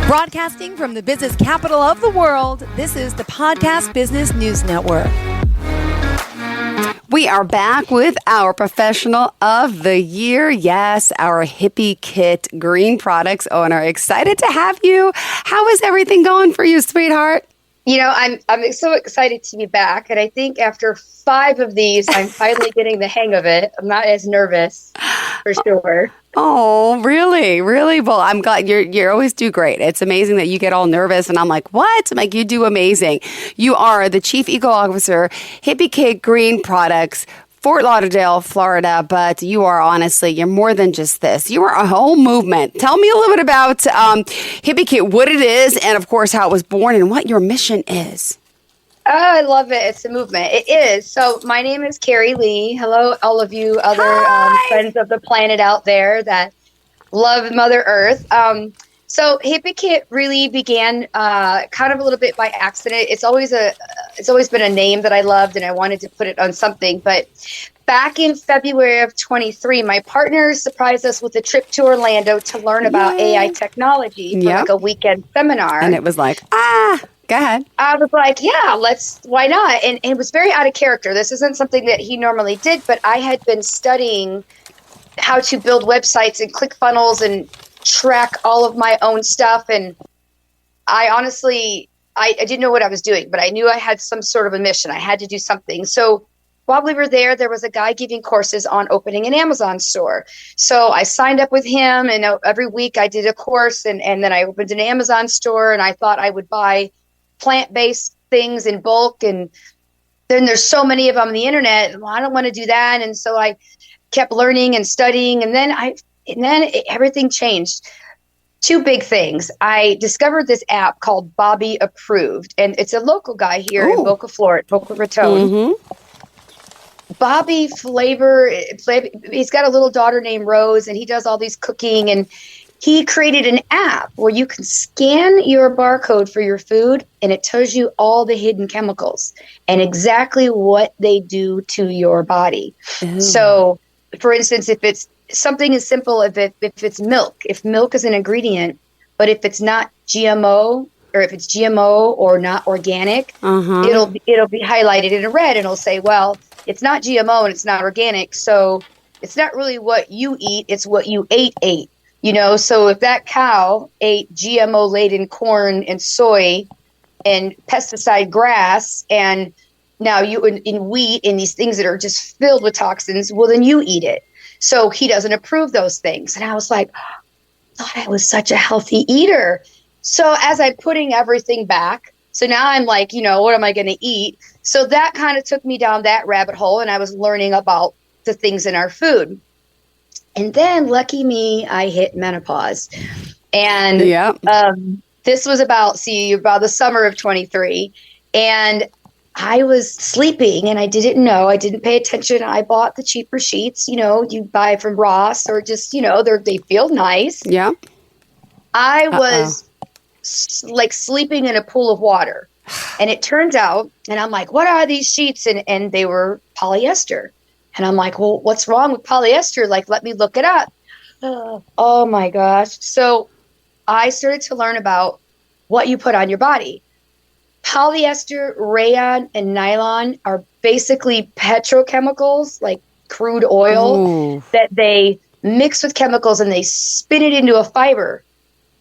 Broadcasting from the business capital of the world, this is the Podcast Business News Network. We are back with our professional of the year. Yes, our Hippiekit green products owner. Excited to have you. How is everything going for you, sweetheart? You know, I'm so excited to be back. And I think after 5 of these, I'm finally getting the hang of it. I'm not as nervous, for sure. Oh, really? Really? Well, I'm glad you always do great. It's amazing that you get all nervous. And I'm like, what? I'm like, you do amazing. You are the Chief Eco Officer, Hippiekit Green Products, Fort Lauderdale, Florida, but you are honestly, you're more than just this. You are a whole movement. Tell me a little bit about Hippiekit, what it is, and of course, how it was born and what your mission is. Oh, I love it. It's a movement. It is. So my name is Carrie Lee. Hello, all of you other friends of the planet out there that love Mother Earth. So Hippiekit really began kind of a little bit by accident. It's always been a name that I loved, and I wanted to put it on something. But back in February of 23, my partner surprised us with a trip to Orlando to learn about AI technology for like a weekend seminar. And it was like, go ahead. I was like, yeah, why not? And it was very out of character. This isn't something that he normally did, but I had been studying how to build websites and ClickFunnels and track all of my own stuff. And I honestly, I didn't know what I was doing, but I knew I had some sort of a mission. I had to do something. So while we were there was a guy giving courses on opening an Amazon store. So I signed up with him, and every week I did a course, and then I opened an Amazon store, and I thought I would buy plant-based things in bulk. And then there's so many of them on the internet. Well, I don't want to do that. And so I kept learning and studying, and then everything changed. 2 big things. I discovered this app called Bobby Approved, and it's a local guy here in Boca Raton. Mm-hmm. Bobby Flavor, he's got a little daughter named Rose, and he does all these cooking, and he created an app where you can scan your barcode for your food, and it tells you all the hidden chemicals and exactly what they do to your body. Ooh. So, for instance, if it's something as simple if it's milk, if milk is an ingredient, but if it's not GMO, or if it's GMO or not organic, it'll be highlighted in red, and it'll say, well, it's not GMO and it's not organic, so it's not really what you eat, it's what you ate. You know, so if that cow ate GMO-laden corn and soy and pesticide grass, and now you in wheat and these things that are just filled with toxins, well, then you eat it. So he doesn't approve those things. And I was like, I thought I was such a healthy eater. So as I'm putting everything back, so now I'm like, what am I going to eat? So that kind of took me down that rabbit hole, and I was learning about the things in our food. And then, lucky me, I hit menopause. And this was about the summer of 23. And I was sleeping, and I didn't know. I didn't pay attention. I bought the cheaper sheets, you buy from Ross, or just, they feel nice. Yeah. I was like sleeping in a pool of water. And it turns out, and I'm like, what are these sheets? And they were polyester. And I'm like, well, what's wrong with polyester? Like, let me look it up. Oh my gosh. So I started to learn about what you put on your body. Polyester, rayon, and nylon are basically petrochemicals, like crude oil, that they mix with chemicals and they spin it into a fiber,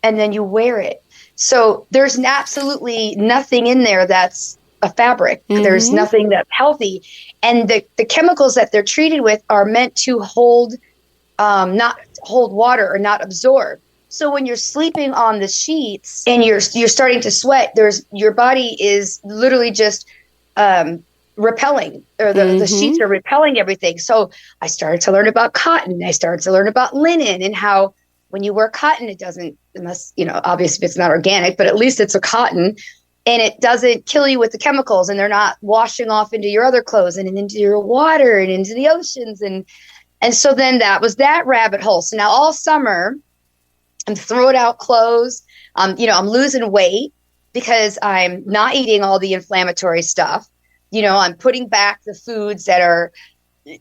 and then you wear it. So there's absolutely nothing in there that's a fabric. There's nothing that's healthy. And the chemicals that they're treated with are meant to not hold water or not absorb. So when you're sleeping on the sheets and you're starting to sweat, your body is literally just repelling, or the sheets are repelling everything. So I started to learn about cotton. I started to learn about linen, and how when you wear cotton, it doesn't, unless, obviously if it's not organic, but at least it's a cotton, and it doesn't kill you with the chemicals, and they're not washing off into your other clothes and into your water and into the oceans. And so then that was that rabbit hole. So now all summer I'm throwing out clothes. I'm losing weight because I'm not eating all the inflammatory stuff. I'm putting back the foods that are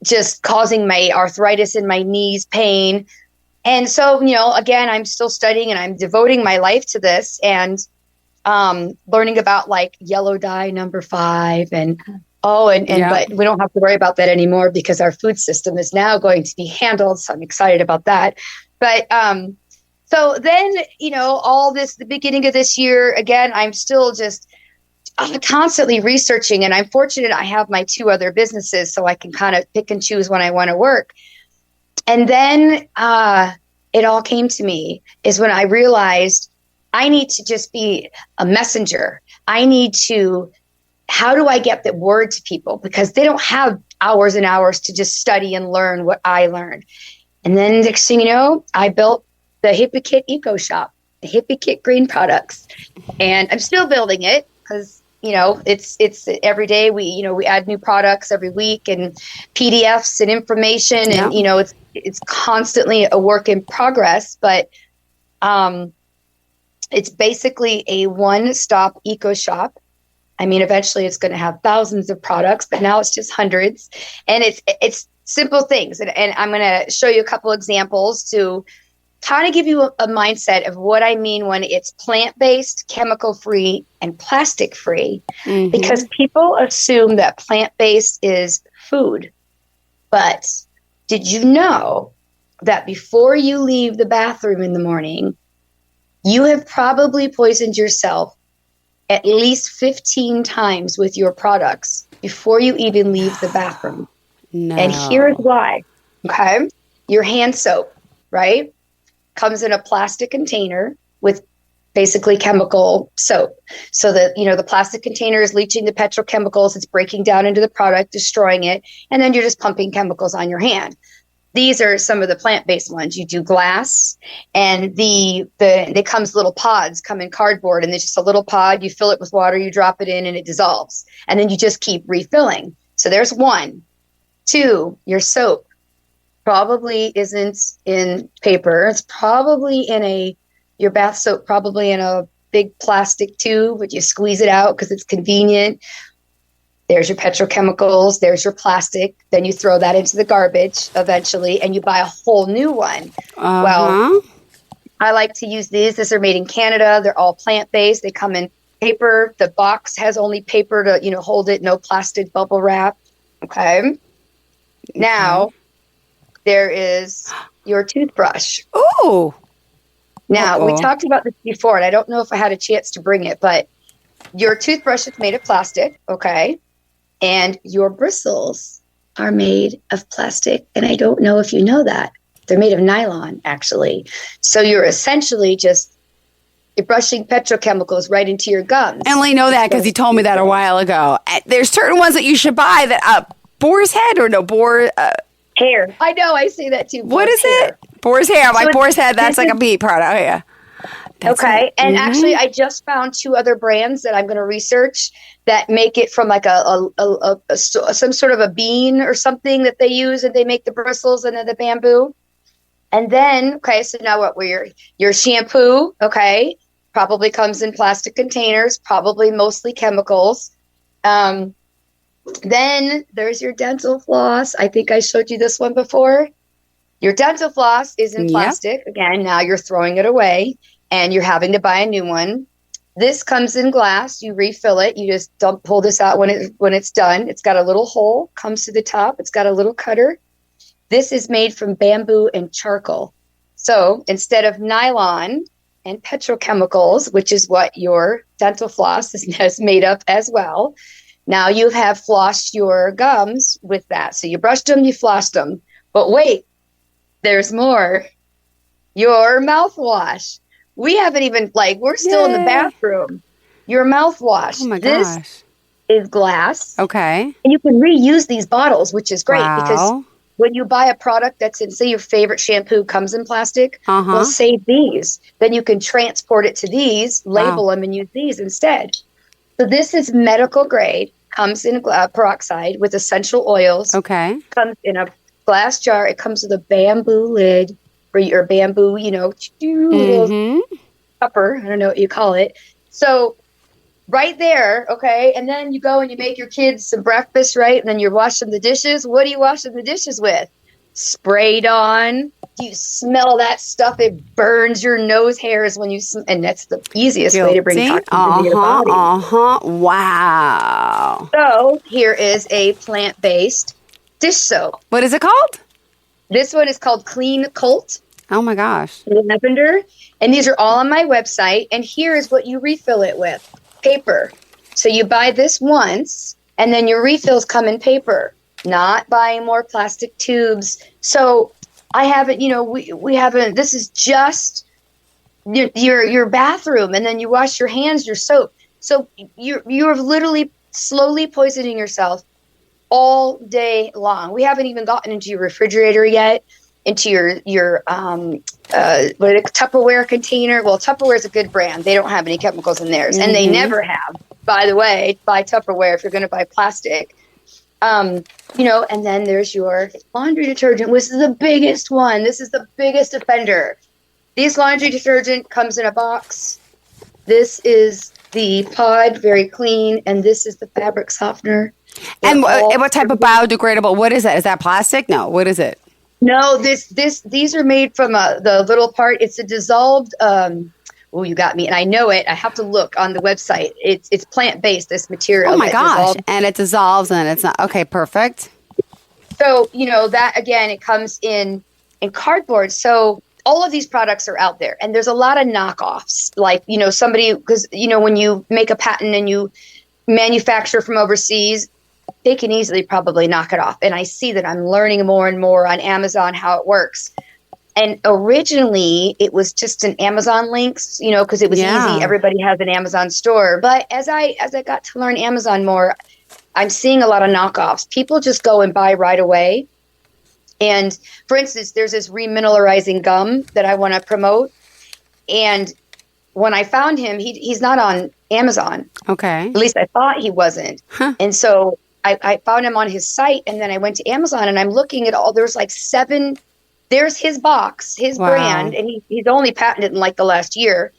just causing my arthritis in my knees, pain. And so, again, I'm still studying and I'm devoting my life to this and learning about like yellow dye number 5 but we don't have to worry about that anymore because our food system is now going to be handled. So I'm excited about that. But so then, the beginning of this year, again, I'm still just constantly researching, and I'm fortunate I have my 2 other businesses so I can kind of pick and choose when I want to work. And then it all came to me is when I realized I need to just be a messenger. How do I get the word to people? Because they don't have hours and hours to just study and learn what I learned. And then next thing you know, I built the Hippiekit Eco Shop, the Hippiekit Green Products. And I'm still building it because, it's every day we add new products every week and PDFs and information. Yeah. And, it's constantly a work in progress, but it's basically a one-stop eco shop. I mean, eventually it's going to have thousands of products, but now it's just hundreds. And it's simple things. And I'm going to show you a couple examples to kind of give you a mindset of what I mean when it's plant-based, chemical-free, and plastic-free. Mm-hmm. Because people assume that plant-based is food. But did you know that before you leave the bathroom in the morning, you have probably poisoned yourself at least 15 times with your products before you even leave the bathroom? No. And here's why. Okay. Your hand soap, right, comes in a plastic container with basically chemical soap. So that, the plastic container is leaching the petrochemicals. It's breaking down into the product, destroying it. And then you're just pumping chemicals on your hand. These are some of the plant-based ones. You do glass, and they comes little pods, come in cardboard, and there's just a little pod. You fill it with water, you drop it in, and it dissolves. And then you just keep refilling. So there's 1. 2, your soap probably isn't in paper. It's probably in your bath soap, probably in a big plastic tube, but you squeeze it out because it's convenient. There's your petrochemicals, there's your plastic. Then you throw that into the garbage eventually, and you buy a whole new one. Uh-huh. Well, I like to use these. These are made in Canada. They're all plant-based. They come in paper. The box has only paper to, hold it, no plastic bubble wrap. Okay. Now, there is your toothbrush. Ooh. Now, we talked about this before, and I don't know if I had a chance to bring it, but your toothbrush is made of plastic, okay? And your bristles are made of plastic. And I don't know if you know that. They're made of nylon, actually. So you're essentially you're brushing petrochemicals right into your gums. I only know that because you told me that a while ago. There's certain ones that you should buy that, boar's head or no, boar... hair. I know, I say that too. What is it? Boar's hair. Like boar's head, that's like a beet product. Oh, yeah. That's okay. It. And actually, I just found 2 other brands that I'm going to research that make it from like some sort of a bean or something that they use, and they make the bristles and then the bamboo. And then, so now what? Your shampoo, probably comes in plastic containers, probably mostly chemicals. Then there's your dental floss. I think I showed you this one before. Your dental floss is in plastic. Yep. Again, now you're throwing it away. And you're having to buy a new one. This comes in glass. You refill it. You just don't pull this out when it's done. It's got a little hole, comes to the top. It's got a little cutter. This is made from bamboo and charcoal. So instead of nylon and petrochemicals, which is what your dental floss is made of as well, now you have flossed your gums with that. So you brushed them, you flossed them. But wait, there's more. Your mouthwash. We haven't even, we're still in the bathroom. Your mouthwash. Oh, my gosh. This is glass. Okay. And you can reuse these bottles, which is great because when you buy a product that's in, say, your favorite shampoo comes in plastic, well, save these. Then you can transport it to these, label them, and use these instead. So this is medical grade, comes in peroxide with essential oils. Okay. Comes in a glass jar. It comes with a bamboo lid. For your bamboo, little cupper, I don't know what you call it. So right there, okay? And then you go and you make your kids some breakfast, right? And then you're washing the dishes. What are you washing the dishes with? Sprayed on. You smell that stuff. It burns your nose hairs when you and that's the easiest way to bring toxins into your body. Wow. So here is a plant-based dish soap. What is it called? This one is called Clean Cult. Oh my gosh. Lavender. And these are all on my website. And here is what you refill it with. Paper. So you buy this once, and then your refills come in paper, not buying more plastic tubes. So I haven't, we haven't, this is just your bathroom, and then you wash your hands, your soap. So you're literally slowly poisoning yourself all day long. We haven't even gotten into your refrigerator yet, into your Tupperware container. Well, Tupperware is a good brand. They don't have any chemicals in theirs, and they never have. By the way, buy Tupperware if you're going to buy plastic. And then there's your laundry detergent, which is the biggest one. This is the biggest offender. This laundry detergent comes in a box. This is the pod, very clean, and this is the fabric softener. And what type of biodegradable? What is that? Is that plastic? No. What is it? No, these are made from the little part. It's a dissolved. Oh, you got me, and I know it. I have to look on the website. It's plant based. This material. Oh my gosh! And it dissolves, and it's not okay. Perfect. So that again, it comes in cardboard. So all of these products are out there, and there's a lot of knockoffs. Like somebody, because when you make a patent and you manufacture from overseas, they can easily probably knock it off. And I see that I'm learning more and more on Amazon how it works. And originally it was just an Amazon links, because it was easy. Everybody has an Amazon store. But as I got to learn Amazon more, I'm seeing a lot of knockoffs. People just go and buy right away. And for instance, there's this remineralizing gum that I want to promote. And when I found him, he's not on Amazon. Okay. At least I thought he wasn't. Huh. And so I found him on his site, and then I went to Amazon, and I'm looking at there's like 7, there's his box, his brand, and he's only patented in like the last year.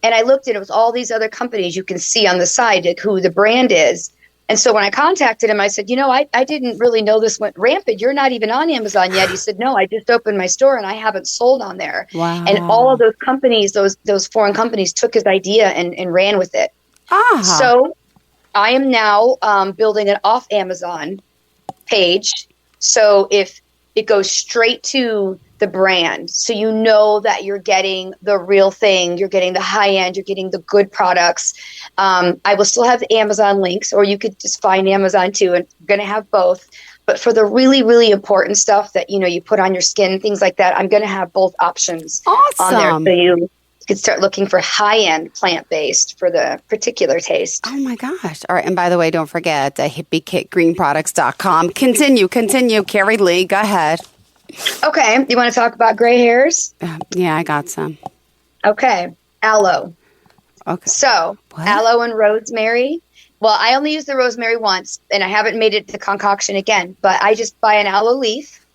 And I looked at it was all these other companies you can see on the side, like who the brand is. And so when I contacted him, I said, I didn't really know this went rampant. You're not even on Amazon yet. He said, no, I just opened my store and I haven't sold on there. Wow. And all of those companies, those foreign companies took his idea and ran with it. So I am now building an off Amazon page. So if it goes straight to the brand, so that you're getting the real thing, you're getting the high end, you're getting the good products. I will still have the Amazon links, or you could just find Amazon too, and I'm going to have both. But for the really, really important stuff that, you put on your skin, things like that, I'm going to have both options on there. So you could start looking for high-end plant-based for the particular taste. Oh, my gosh. All right. And by the way, don't forget hippiekitgreenproducts.com. Continue. Carrie Lee, go ahead. Okay. You want to talk about gray hairs? Yeah, I got some. Okay. Aloe. Okay. So aloe and rosemary. Well, I only use the rosemary once, and I haven't made it the concoction again. But I just buy an aloe leaf,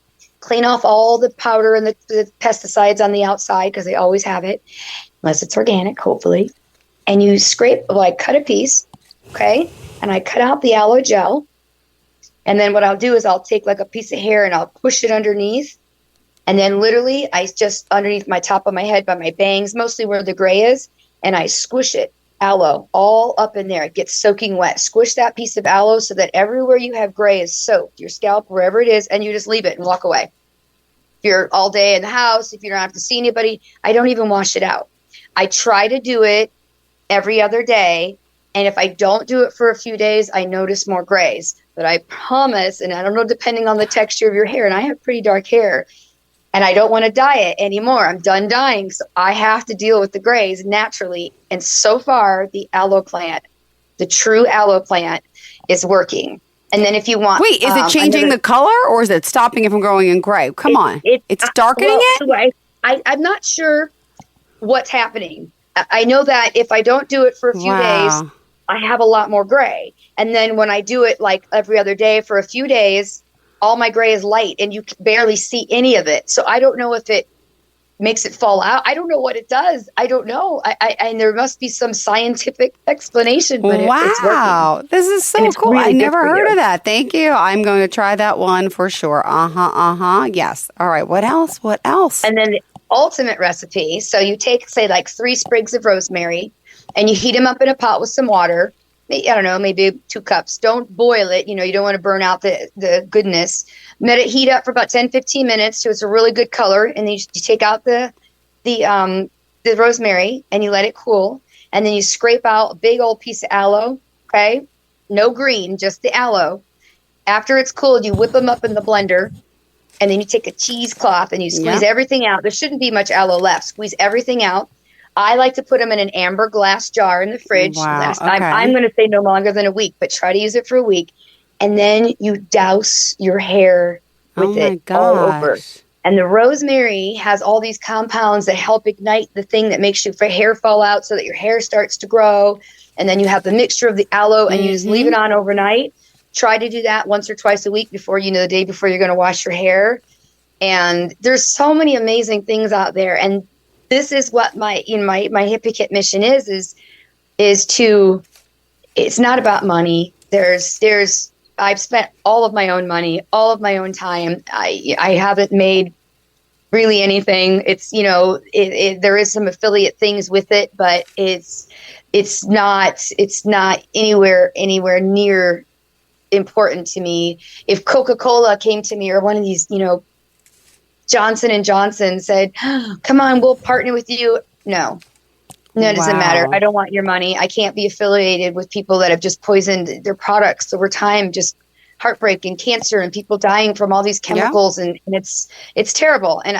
clean off all the powder and the pesticides on the outside, because they always have it, unless it's organic, hopefully. And you cut a piece, okay? And I cut out the aloe gel. And then what I'll do is I'll take like a piece of hair and I'll push it underneath. And then literally I just underneath my top of my head by my bangs, mostly where the gray is, and I squish it, aloe, all up in there. It gets soaking wet. Squish that piece of aloe so that everywhere you have gray is soaked, your scalp, wherever it is, and you just leave it and walk away. If you're all day in the house, if you don't have to see anybody, I don't even wash it out. I try to do it every other day. And if I don't do it for a few days, I notice more grays. But I promise, and I don't know, depending on the texture of your hair, and I have pretty dark hair, and I don't want to dye it anymore. I'm done dyeing, so I have to deal with the grays naturally. And so far, the aloe plant, the true aloe plant, is working. And then if you want... Wait, is it changing the color, or is it stopping it from growing in gray? Come on. It's darkening it? I'm not sure what's happening. I know that if I don't do it for a few days, I have a lot more gray. And then when I do it like every other day for a few days, all my gray is light and you can barely see any of it. So I don't know if makes it fall out. I don't know what it does. I don't know. And there must be some scientific explanation. But it's working. This is so cool. Really I never heard of that. Thank you. I'm going to try that one for sure. Yes. All right. What else? And then the ultimate recipe. So you take, say, like 3 sprigs of rosemary, and you heat them up in a pot with some water. I don't know, maybe 2 cups. Don't boil it. You don't want to burn out the goodness. Let it heat up for about 10, 15 minutes so it's a really good color. And then you take out the rosemary and you let it cool. And then you scrape out a big old piece of aloe. Okay. No green, just the aloe. After it's cooled, you whip them up in the blender. And then you take a cheesecloth and you squeeze everything out. There shouldn't be much aloe left. Squeeze everything out. I like to put them in an amber glass jar in the fridge. Wow, I'm going to say no longer than a week, but try to use it for a week. And then you douse your hair with it all over. And the rosemary has all these compounds that help ignite the thing that makes your hair fall out so that your hair starts to grow. And then you have the mixture of the aloe and you just leave it on overnight. Try to do that once or twice a week before, the day before you're going to wash your hair. And there's so many amazing things out there. And this is what my Hippiekit mission is to, it's not about money. I've spent all of my own money, all of my own time. I haven't made really anything. It's, there is some affiliate things with it, but it's not anywhere near important to me. If Coca-Cola came to me or one of these, Johnson & Johnson said, come on, we'll partner with you. No, it doesn't matter. I don't want your money. I can't be affiliated with people that have just poisoned their products over time, just heartbreak and cancer and people dying from all these chemicals. And it's terrible. And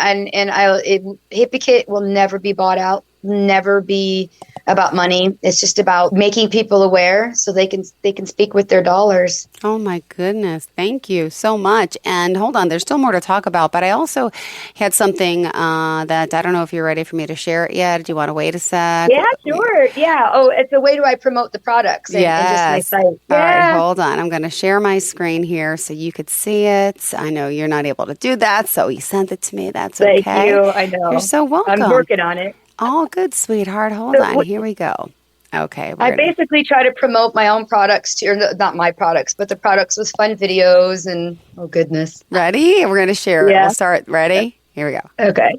Hippiekit will never be bought out, never be about money. It's just about making people aware so they can speak with their dollars. Oh my goodness. Thank you so much. And hold on, there's still more to talk about, but I also had something that I don't know if you're ready for me to share it yet. Do you want to wait a sec? Yeah, sure. Yeah. Oh, it's a way do I promote the products and just my site. Yeah. All right, hold on. I'm going to share my screen here so you could see it. I know you're not able to do that, so you sent it to me. That's okay. Thank you. I know. You're so welcome. I'm working on it. All good, sweetheart. Hold on. Here we go. Okay. I basically try to promote my own products, not my products, but the products with fun videos and, oh, goodness. Ready? We're going to share it. We'll start. Ready? Here we go. Okay.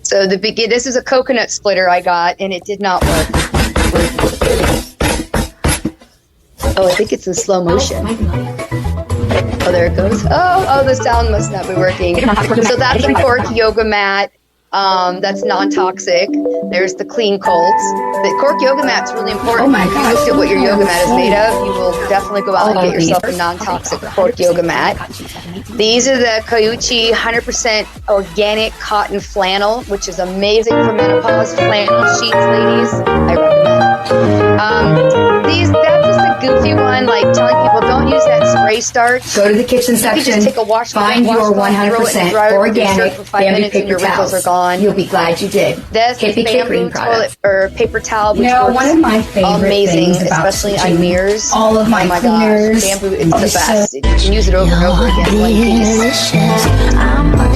So this is a coconut splitter I got, and it did not work. Oh, I think it's in slow motion. Oh, there it goes. Oh, the sound must not be working. So that's a cork yoga mat. That's non-toxic. There's the clean colds. The cork yoga mat's really important. If you looked at what your yoga mat is made of, you will definitely go out and get yourself a non-toxic cork yoga mat. These are the Kayuchi 100% organic cotton flannel, which is amazing for menopause flannel sheets, ladies. I recommend. That's just a goofy one, like telling people don't use that spray starch. Go to the kitchen section. You just take a find your 100% organic bamboo paper towels. Gone. You'll be glad you did. This is bamboo toilet or paper towel, which one of my favorite amazing, things about especially on mirrors. All of my cleaners. Gosh, bamboo is the best. You can use it over and over again. One piece.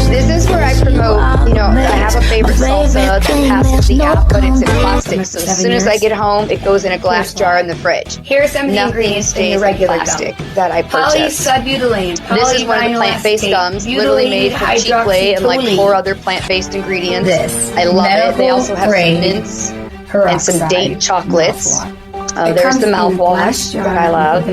This is where I promote. I have a favorite salsa that passes the app, but it's in plastic. So as soon as I get home, it goes in a glass jar in the fridge. Here are some of the ingredients in your regular plastic that I purchased. Polysubutylene. This is one of the plant-based gums, literally made from cheap clay and like 4 other plant-based ingredients. I love it. They also have some mints and some date chocolates. There's the mouthwash that I love.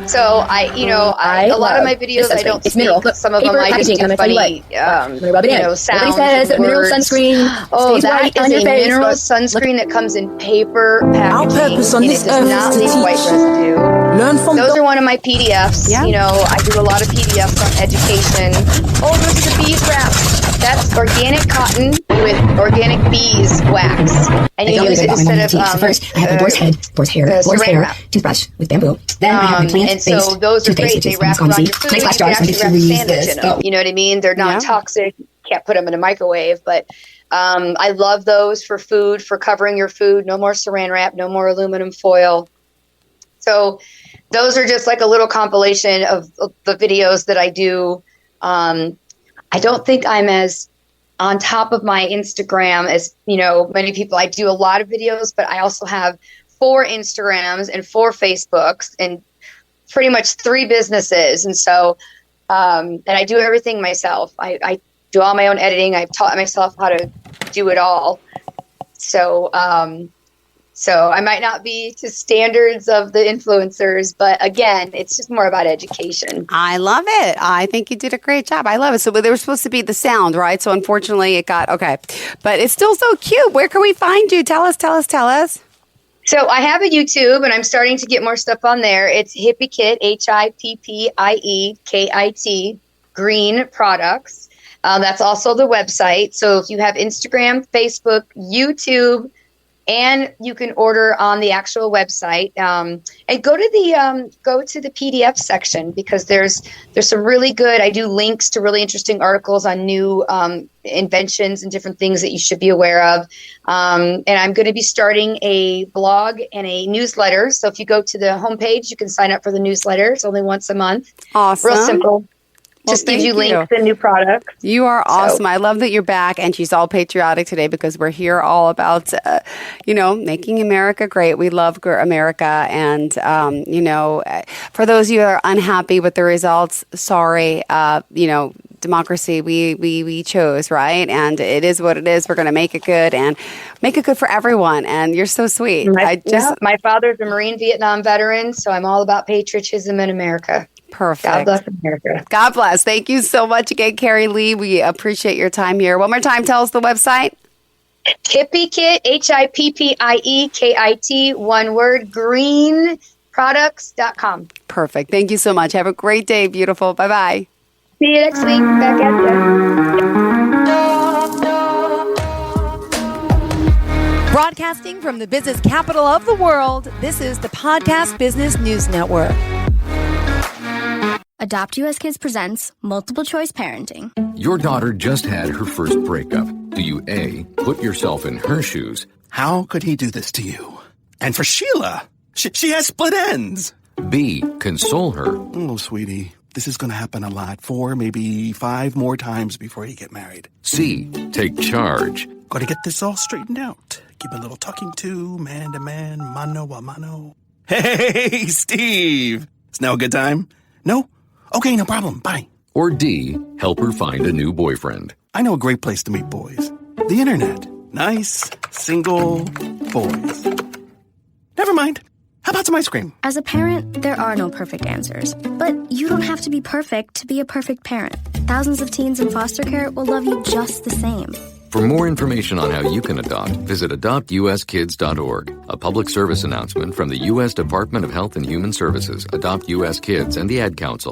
So a lot of my videos I don't speak. Some of them I just do funny, sounds, words. Mineral sunscreen. Oh, that is a mineral sunscreen that comes in paper packaging, and it does not leave white residue. Those are one of my PDFs. Yeah. I do a lot of PDFs on education. Oh, this is a beeswax. That's organic cotton with organic beeswax, and you use it instead of first I have the boar's head, boar's hair, boar's hair, toothbrush with bamboo. Then I have my plant-based and so those are great. They wrap around your food. Nice glass jars. You can actually wrap a sandwich in them. You know what I mean? They're non-toxic. Can't put them in a microwave, but I love those for food, for covering your food. No more saran wrap, no more aluminum foil. So those are just like a little compilation of the videos that I do. I don't think I'm as on top of my Instagram, as you know, many people, I do a lot of videos, but I also have 4 Instagrams and 4 Facebooks and pretty much 3 businesses. And so, and I do everything myself. I do all my own editing. I've taught myself how to do it all. So, so I might not be to standards of the influencers, but again, it's just more about education. I love it. I think you did a great job. I love it. So they were supposed to be the sound, right? So unfortunately it got, okay. But it's still so cute. Where can we find you? Tell us. So I have a YouTube, and I'm starting to get more stuff on there. It's Hippiekit, Hippiekit, Green Products. That's also the website. So if you have Instagram, Facebook, YouTube, and you can order on the actual website, and go to the PDF section, because there's some really good. I do links to really interesting articles on new inventions and different things that you should be aware of. And I'm going to be starting a blog and a newsletter. So if you go to the homepage, you can sign up for the newsletter. It's only once a month. Awesome. Real simple. Just gives you links and new products. You are awesome. I love that you're back, and she's all patriotic today, because we're here all about, making America great. We love America, and for those of you who are unhappy with the results, sorry. Democracy we chose, right? And it is what it is. We're going to make it good, and make it good for everyone. And you're so sweet. My father's a Marine Vietnam veteran, so I'm all about patriotism in America. Perfect. God bless America. God bless. Thank you so much again, Carrie Lee. We appreciate your time here. One more time, tell us the website. Hippiekit, Hippiekit, one word, greenproducts.com. Perfect. Thank you so much. Have a great day, beautiful. Bye-bye. See you next week. Back at you. Broadcasting from the business capital of the world, this is the Podcast Business News Network. Adopt US Kids presents Multiple Choice Parenting. Your daughter just had her first breakup. Do you A, put yourself in her shoes? How could he do this to you? And for Sheila, she has split ends. B, console her? Oh, sweetie, this is going to happen a lot. 4, maybe 5 more times before you get married. C, take charge? Got to get this all straightened out. Give a little talking to, man to man, mano a mano. Hey, Steve! Is now a good time? No? Okay, no problem. Bye. Or D, help her find a new boyfriend? I know a great place to meet boys. The internet. Nice, single boys. Never mind. How about some ice cream? As a parent, there are no perfect answers. But you don't have to be perfect to be a perfect parent. Thousands of teens in foster care will love you just the same. For more information on how you can adopt, visit adoptuskids.org. A public service announcement from the U.S. Department of Health and Human Services, Adopt U.S. Kids, and the Ad Council.